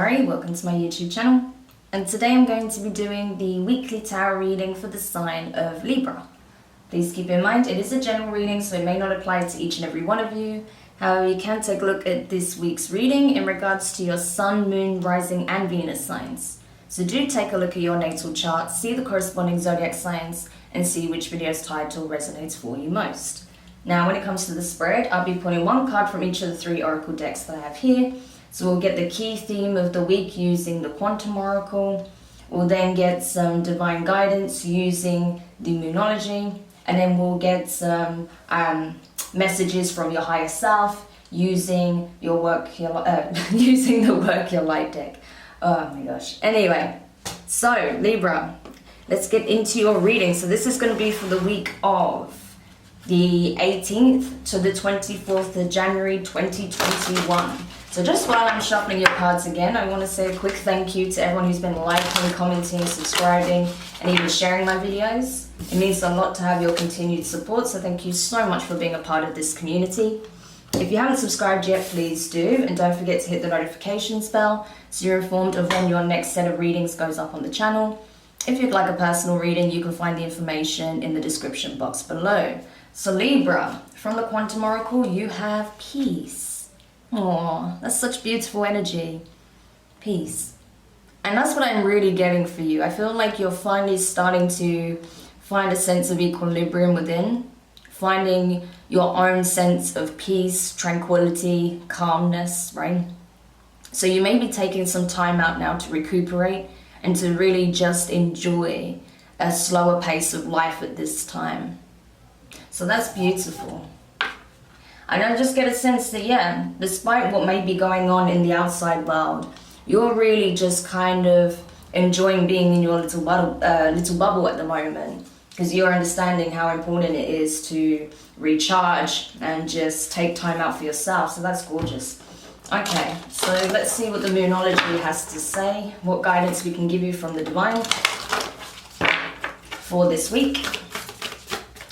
Demari, welcome to my YouTube channel, and today I'm going to be doing the weekly tarot reading for the sign of Libra. Please keep in mind it is a general reading, so it may not apply to each and every one of you. However, you can take a look at this week's reading in regards to your Sun, Moon, Rising and Venus signs. So do take a look at your natal chart, see the corresponding zodiac signs, and see which video's title resonates for you most. Now when it comes to the spread, I'll be pulling one card from each of the 3 oracle decks that I have here. So we'll get the key theme of the week using the Quantum Oracle. We'll then get some divine guidance using the Moonology. And then we'll get some messages from your higher self using your using the Work Your Light deck. Oh my gosh. Anyway, so Libra, let's get into your reading. So this is going to be for the week of the 18th to the 24th of January 2021. So just while I'm shuffling your cards again, I want to say a quick thank you to everyone who's been liking, commenting, subscribing, and even sharing my videos. It means a lot to have your continued support, so thank you so much for being a part of this community. If you haven't subscribed yet, please do, and don't forget to hit the notifications bell so you're informed of when your next set of readings goes up on the channel. If you'd like a personal reading, you can find the information in the description box below. So Libra, from the Quantum Oracle, you have peace. Oh, that's such beautiful energy. Peace. And that's what I'm really getting for you. I feel like you're finally starting to find a sense of equilibrium within, finding your own sense of peace, tranquility, calmness, right? So you may be taking some time out now to recuperate and to really just enjoy a slower pace of life at this time. So that's beautiful. And I just get a sense that, yeah, despite what may be going on in the outside world, you're really just kind of enjoying being in your little bubble at the moment, because you're understanding how important it is to recharge and just take time out for yourself. So that's gorgeous. Okay, so let's see what the Moonology has to say, what guidance we can give you from the divine for this week.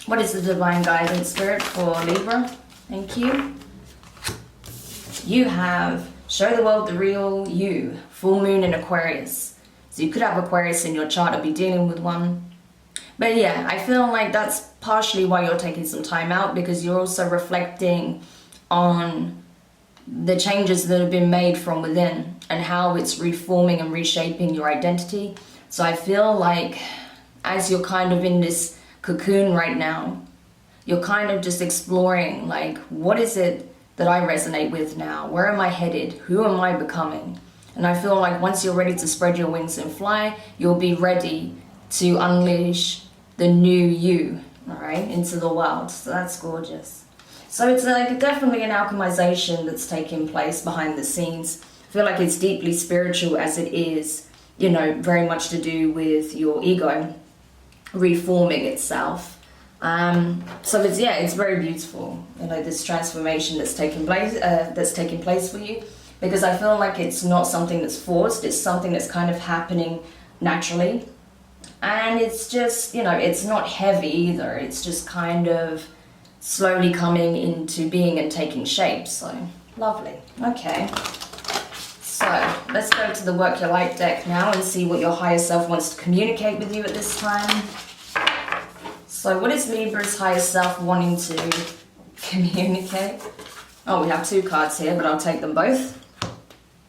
What is the divine guidance, Spirit, for Libra? Thank you. You have show the world the real you, full moon in Aquarius. So you could have Aquarius in your chart or be dealing with one. But yeah, I feel like that's partially why you're taking some time out, because you're also reflecting on the changes that have been made from within and how it's reforming and reshaping your identity. So I feel like as you're kind of in this cocoon right now, you're kind of just exploring, like, what is it that I resonate with now? Where am I headed? Who am I becoming? And I feel like once you're ready to spread your wings and fly, you'll be ready to unleash the new you, all right, into the world. So that's gorgeous. So it's like definitely an alchemization that's taking place behind the scenes. I feel like it's deeply spiritual, as it is, you know, very much to do with your ego reforming itself. So it's very beautiful, you know, this transformation that's taking place for you, because I feel like it's not something that's forced. It's something that's kind of happening naturally, and it's just, you know, it's not heavy either. It's just kind of slowly coming into being and taking shape. So lovely. Okay, so let's go to the Work Your Light deck now and see what your higher self wants to communicate with you at this time. So what is Libra's higher self wanting to communicate? Oh, we have 2 cards here, but I'll take them both.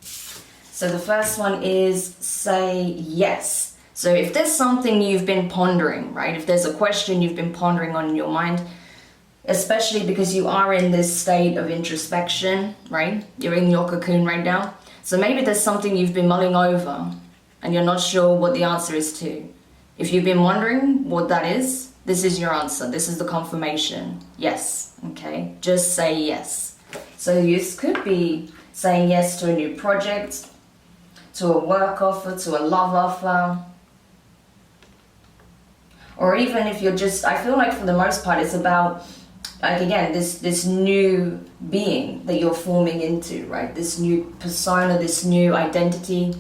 So the first one is say yes. So if there's something you've been pondering, right? If there's a question you've been pondering on in your mind, especially because you are in this state of introspection, right? You're in your cocoon right now. So maybe there's something you've been mulling over and you're not sure what the answer is to. If you've been wondering what that is, this is your answer. This is the confirmation. Yes. Okay. Just say yes. So this could be saying yes to a new project, to a work offer, to a love offer. Or even if you're just, I feel like for the most part it's about, like, again, this new being that you're forming into, right? This new persona, this new identity.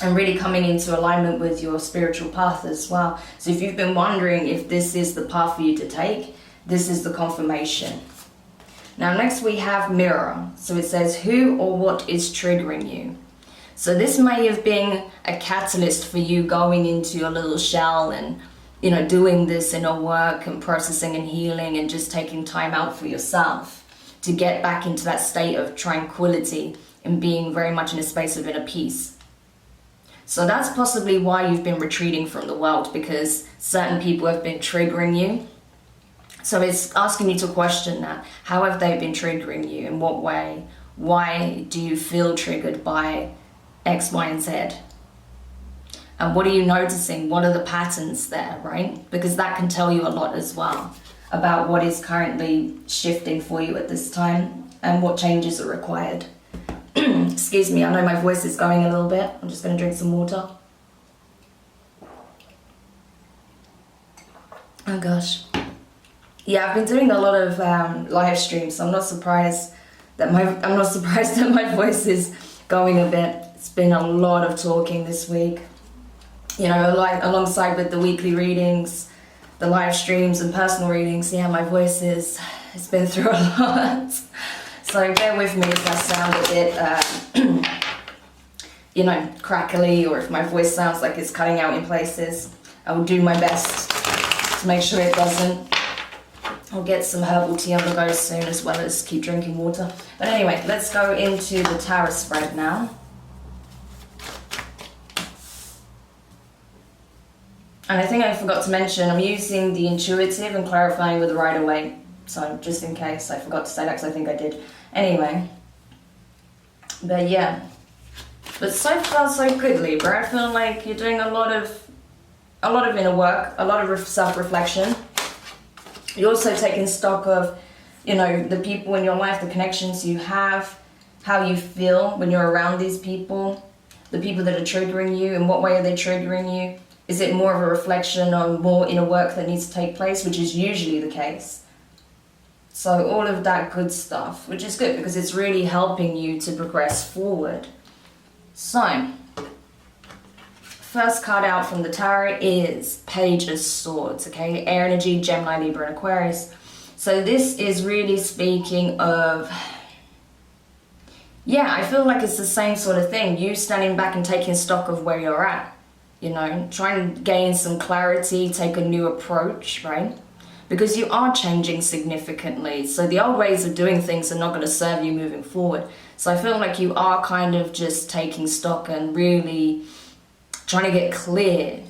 And really coming into alignment with your spiritual path as well. So if you've been wondering if this is the path for you to take, this is the confirmation. Now next we have mirror. So it says who or what is triggering you. So this may have been a catalyst for you going into your little shell and, you know, doing this inner work and processing and healing and just taking time out for yourself to get back into that state of tranquility and being very much in a space of inner peace. So that's possibly why you've been retreating from the world, because certain people have been triggering you. So it's asking you to question that. How have they been triggering you? In what way? Why do you feel triggered by X, Y, and Z? And what are you noticing? What are the patterns there, right? Because that can tell you a lot as well about what is currently shifting for you at this time and what changes are required. Excuse me, I know my voice is going a little bit. I'm just going to drink some water. Oh gosh. Yeah, I've been doing a lot of live streams, so I'm not surprised that my voice is going a bit. It's been a lot of talking this week. You know, like alongside with the weekly readings, the live streams and personal readings, yeah, my voice it's been through a lot. So bear with me if I sound a bit, you know, crackly, or if my voice sounds like it's cutting out in places. I will do my best to make sure it doesn't. I'll get some herbal tea on the go soon, as well as keep drinking water. But anyway, let's go into the tarot spread now. And I think I forgot to mention, I'm using the intuitive and clarifying with the Rider-Waite. So just in case I forgot to say that, because I think I did. Anyway. But yeah. But so far so good, Libra. I feel like you're doing a lot of inner work, a lot of self-reflection. You're also taking stock of, you know, the people in your life, the connections you have, how you feel when you're around these people, the people that are triggering you, in what way are they triggering you? Is it more of a reflection on more inner work that needs to take place, which is usually the case? So all of that good stuff, which is good because it's really helping you to progress forward. So, first card out from the tarot is Page of Swords, okay? Air energy, Gemini, Libra, and Aquarius. So this is really speaking of, yeah, I feel like it's the same sort of thing. You standing back and taking stock of where you're at. You know, trying to gain some clarity, take a new approach, right? Because you are changing significantly. So the old ways of doing things are not going to serve you moving forward. So I feel like you are kind of just taking stock and really trying to get clear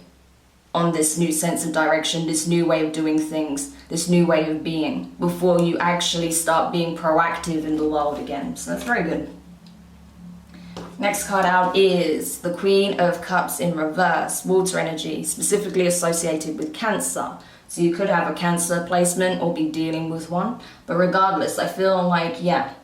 on this new sense of direction, this new way of doing things, this new way of being, before you actually start being proactive in the world again. So that's very good. Next card out is the Queen of Cups in reverse, water energy, specifically associated with Cancer. So you could have a Cancer placement or be dealing with one. But regardless, I feel like, yeah,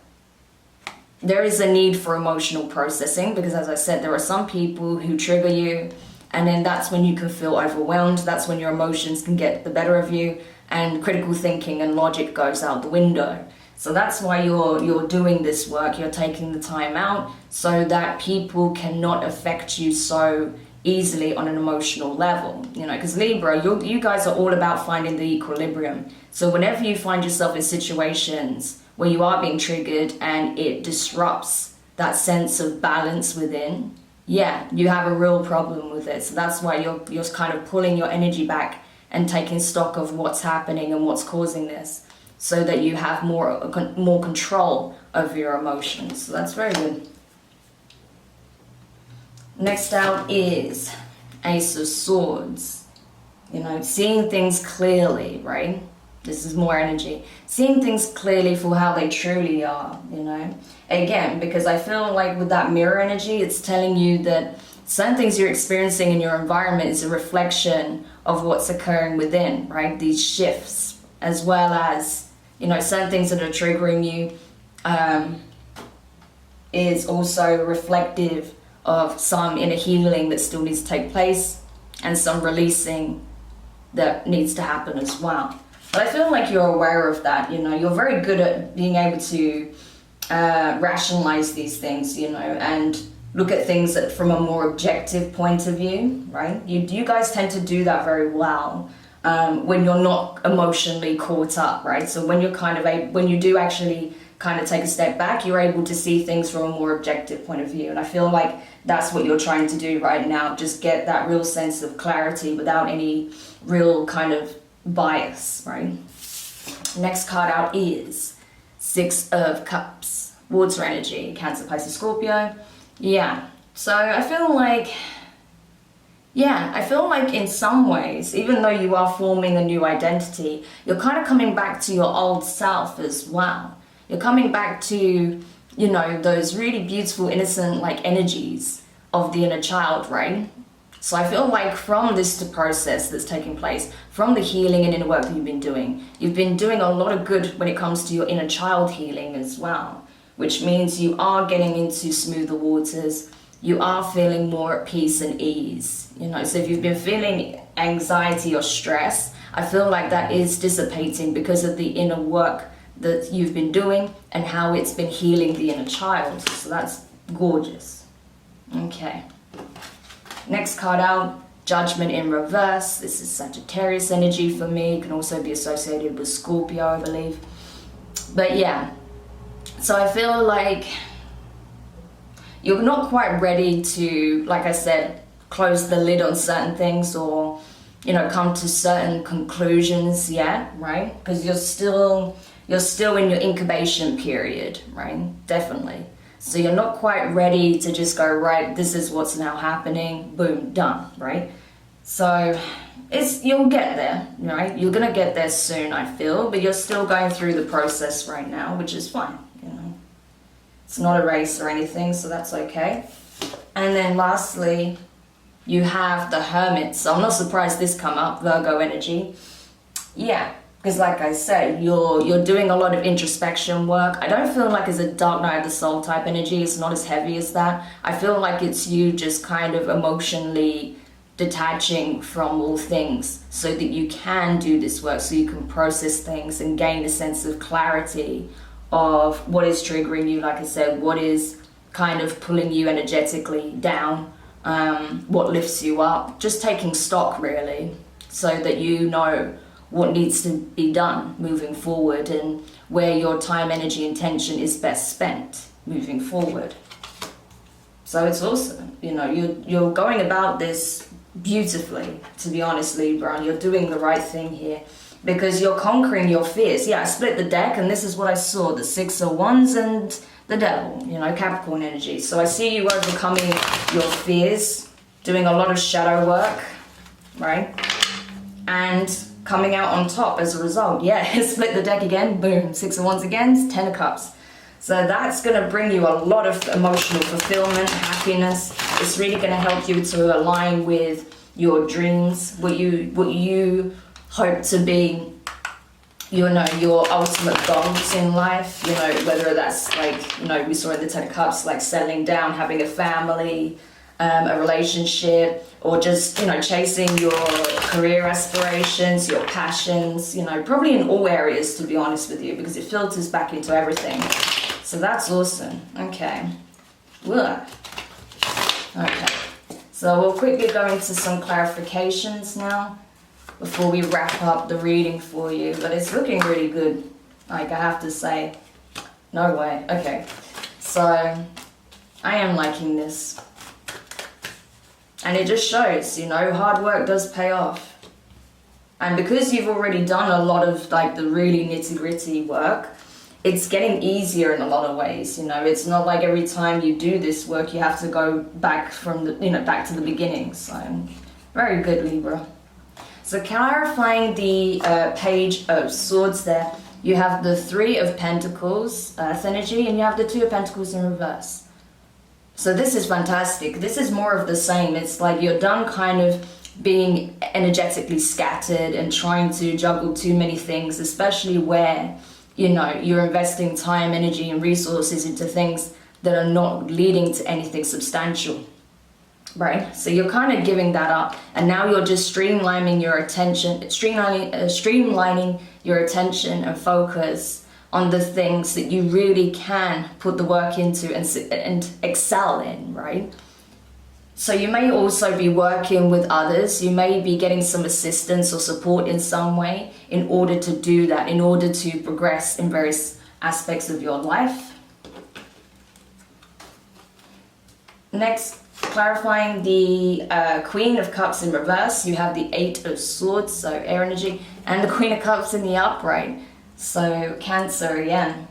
there is a need for emotional processing because, as I said, there are some people who trigger you, and then that's when you can feel overwhelmed. That's when your emotions can get the better of you, and critical thinking and logic goes out the window. So that's why you're doing this work. You're taking the time out so that people cannot affect you so easily on an emotional level. You know, because Libra, you guys are all about finding the equilibrium. So whenever you find yourself in situations where you are being triggered and it disrupts that sense of balance within, yeah, you have a real problem with it. So that's why you're kind of pulling your energy back and taking stock of what's happening and what's causing this, so that you have more control over your emotions. So that's very good. Next out is Ace of Swords. You know, seeing things clearly, right? This is more energy. Seeing things clearly for how they truly are, you know? Again, because I feel like with that mirror energy, it's telling you that certain things you're experiencing in your environment is a reflection of what's occurring within, right? These shifts, as well as, you know, certain things that are triggering you is also reflective of some inner healing that still needs to take place and some releasing that needs to happen as well. But I feel like you're aware of that, you know, you're very good at being able to rationalize these things, you know, and look at things from a more objective point of view, right? You guys tend to do that very well when you're not emotionally caught up, right? So when you're when you do actually kind of take a step back, you're able to see things from a more objective point of view. And I feel like that's what you're trying to do right now. Just get that real sense of clarity without any real kind of bias, right? Next card out is Six of Cups, water energy, Cancer, Pisces, Scorpio. Yeah, so I feel like in some ways, even though you are forming a new identity, you're kind of coming back to your old self as well. You're coming back to, you know, those really beautiful, innocent, like, energies of the inner child, right? So I feel like from this process that's taking place, from the healing and inner work that you've been doing a lot of good when it comes to your inner child healing as well, which means you are getting into smoother waters. You are feeling more at peace and ease, you know. So if you've been feeling anxiety or stress, I feel like that is dissipating because of the inner work that you've been doing and how it's been healing the inner child. So that's gorgeous. Okay. Next card out, Judgment in reverse. This is Sagittarius energy for me. It can also be associated with Scorpio, I believe. But yeah, so I feel like you're not quite ready to, like I said, close the lid on certain things or, you know, come to certain conclusions yet, right? Because you're still in your incubation period, right? Definitely. So you're not quite ready to just go, right, this is what's now happening, boom, done, right? So you'll get there, right? You're gonna get there soon, I feel, but you're still going through the process right now, which is fine, you know. It's not a race or anything, so that's okay. And then lastly, you have the Hermit. So I'm not surprised this come up, Virgo energy. Yeah. Because like I said, you're doing a lot of introspection work. I don't feel like it's a dark night of the soul type energy. It's not as heavy as that. I feel like it's you just kind of emotionally detaching from all things so that you can do this work, so you can process things and gain a sense of clarity of what is triggering you, like I said, what is kind of pulling you energetically down, what lifts you up, just taking stock really, so that you know what needs to be done moving forward and where your time, energy, intention is best spent moving forward. So it's awesome, you know, you're going about this beautifully, to be honest, Libra, and you're doing the right thing here because you're conquering your fears. Yeah, I split the deck and this is what I saw, the Six of Wands and the Devil, you know, Capricorn energy. So I see you overcoming your fears, doing a lot of shadow work, right? And coming out on top as a result. Yeah, split the deck again, boom, Six of Wands again, Ten of Cups. So that's going to bring you a lot of emotional fulfillment, happiness. It's really going to help you to align with your dreams, what you hope to be, you know, your ultimate goals in life, you know, whether that's like, you know, we saw in the Ten of Cups, like settling down, having a family, a relationship, or just, you know, chasing your career aspirations, your passions, you know, probably in all areas, to be honest with you, because it filters back into everything. So that's awesome. Okay. Ugh. Okay. So we'll quickly go into some clarifications now before we wrap up the reading for you, but it's looking really good, like I have to say. No way. Okay. So I am liking this. And it just shows, you know, hard work does pay off. And because you've already done a lot of like the really nitty-gritty work, it's getting easier in a lot of ways, you know. It's not like every time you do this work you have to go back from the, you know, back to the beginning. So very good, Libra. So clarifying the Page of Swords there, you have the Three of Pentacles, Earth energy, and you have the Two of Pentacles in reverse. So this is fantastic. This is more of the same. It's like you're done kind of being energetically scattered and trying to juggle too many things, especially where, you know, you're investing time, energy, and resources into things that are not leading to anything substantial, right? So you're kind of giving that up, and now you're just streamlining your attention, streamlining your attention and focus on the things that you really can put the work into and excel in, right? So you may also be working with others. You may be getting some assistance or support in some way in order to do that, in order to progress in various aspects of your life. Next, clarifying the Queen of Cups in reverse, you have the Eight of Swords, so air energy, and the Queen of Cups in the upright, so Cancer again.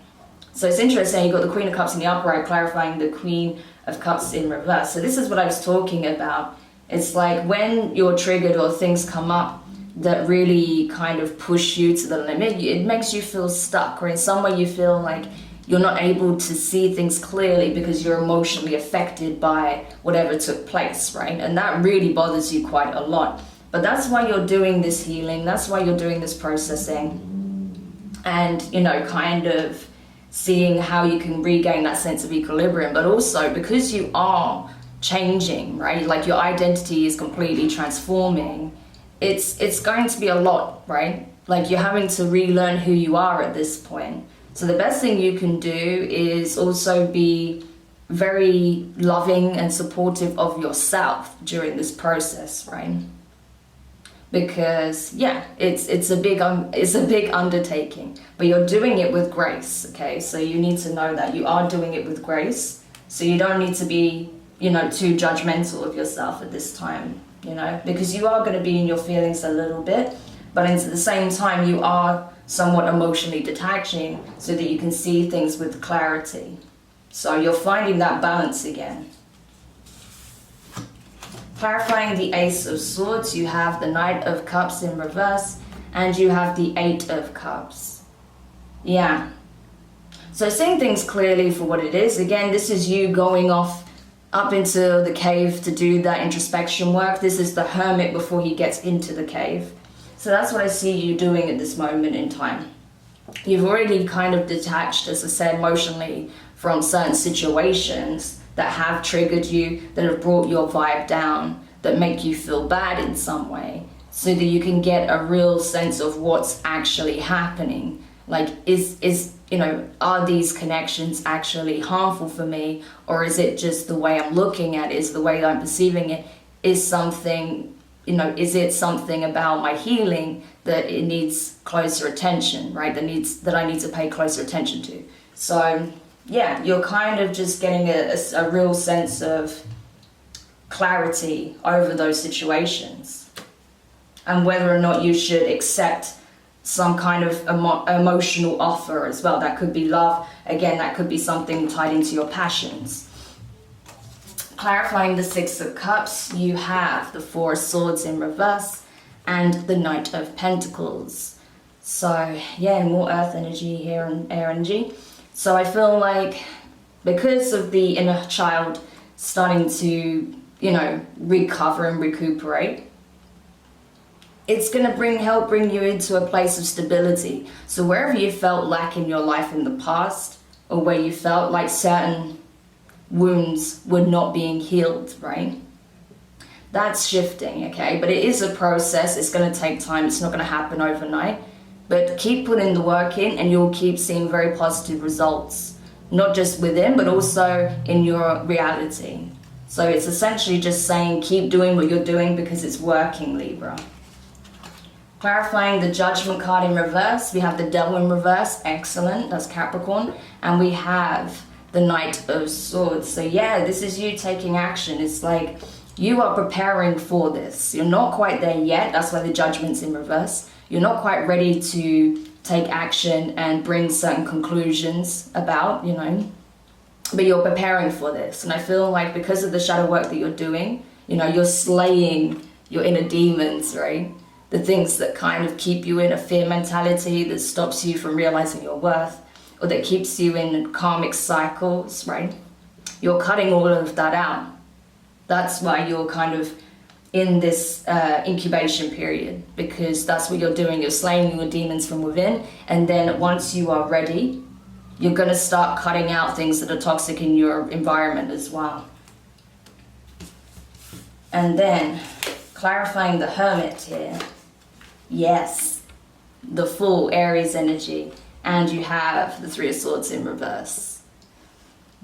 So it's interesting, you've got the Queen of Cups in the upright, clarifying the Queen of Cups in reverse. So this is what I was talking about. It's like when you're triggered or things come up that really kind of push you to the limit, it makes you feel stuck, or in some way you feel like you're not able to see things clearly because you're emotionally affected by whatever took place, right? And that really bothers you quite a lot. But that's why you're doing this healing, that's why you're doing this processing, and, you know, kind of seeing how you can regain that sense of equilibrium. But also because you are changing, right? Like your identity is completely transforming. It's going to be a lot, right? Like you're having to relearn who you are at this point. So the best thing you can do is also be very loving and supportive of yourself during this process, right? Because yeah, it's a big undertaking, but you're doing it with grace, okay? So you need to know that you are doing it with grace. So you don't need to be, you know, too judgmental of yourself at this time, you know, because you are going to be in your feelings a little bit, but at the same time you are somewhat emotionally detaching so that you can see things with clarity. So you're finding that balance again. Clarifying the Ace of Swords, you have the Knight of Cups in reverse, and you have the Eight of Cups. Yeah. So seeing things clearly for what it is. Again, this is you going off up into the cave to do that introspection work. This is the hermit before he gets into the cave. So that's what I see you doing at this moment in time. You've already kind of detached, as I said, emotionally from certain situations that have triggered you, that have brought your vibe down, that make you feel bad in some way, so that you can get a real sense of what's actually happening. Like, is you know, are these connections actually harmful for me, or is it just the way I'm looking at it, is the way I'm perceiving it, is something, you know, is it something about my healing that it needs closer attention, right? That I need to pay closer attention to. So yeah, you're kind of just getting a real sense of clarity over those situations, and whether or not you should accept some kind of emotional offer as well. That could be love. Again, that could be something tied into your passions. Clarifying the Six of Cups, you have the Four of Swords in reverse and the Knight of Pentacles. So yeah, more earth energy here and air energy. So I feel like because of the inner child starting to, you know, recover and recuperate, it's going to help bring you into a place of stability. So wherever you felt lack in your life in the past, or where you felt like certain wounds were not being healed, right? That's shifting, okay? But it is a process. It's going to take time. It's not going to happen overnight. But keep putting the work in and you'll keep seeing very positive results, not just within, but also in your reality. So it's essentially just saying, keep doing what you're doing because it's working, Libra. Clarifying the Judgment card in reverse, we have the Devil in reverse, excellent, that's Capricorn, and we have the Knight of Swords. So yeah, this is you taking action. It's like you are preparing for this. You're not quite there yet, that's why the Judgment's in reverse. You're not quite ready to take action and bring certain conclusions about, you know, but you're preparing for this. And I feel like because of the shadow work that you're doing, you know, you're slaying your inner demons, right? The things that kind of keep you in a fear mentality, that stops you from realizing your worth, or that keeps you in karmic cycles, right? You're cutting all of that out. That's why you're kind of in this incubation period, because that's what you're doing. You're slaying your demons from within, and then once you are ready, you're going to start cutting out things that are toxic in your environment as well. And then clarifying the Hermit here. Yes, the full Aries energy, and you have the Three of Swords in reverse.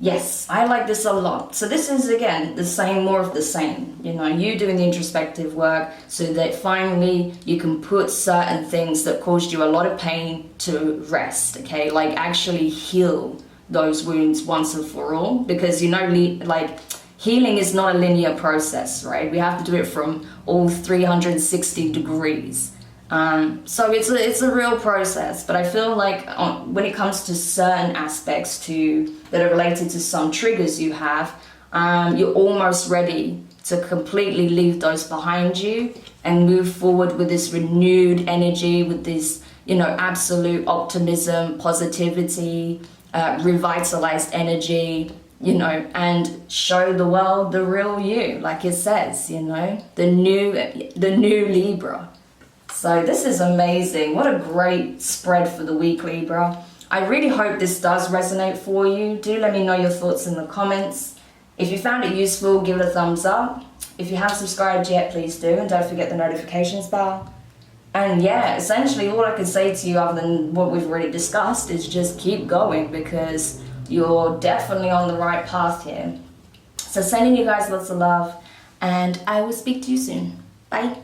Yes, I like this a lot. So this is again the same, more of the same. You know, you doing the introspective work so that finally you can put certain things that caused you a lot of pain to rest. Okay, like actually heal those wounds once and for all, because you know, like healing is not a linear process, right? We have to do it from all 360 degrees. So it's a real process, but I feel like when it comes to certain aspects that are related to some triggers you have, you're almost ready to completely leave those behind you and move forward with this renewed energy, with this, you know, absolute optimism, positivity, revitalized energy, you know, and show the world the real you, like it says, you know, the new Libra. So this is amazing. What a great spread for the week, Libra. I really hope this does resonate for you. Do let me know your thoughts in the comments. If you found it useful, give it a thumbs up. If you haven't subscribed yet, please do, and don't forget the notifications bell. And yeah, essentially all I can say to you other than what we've already discussed is just keep going, because you're definitely on the right path here. So sending you guys lots of love, and I will speak to you soon. Bye.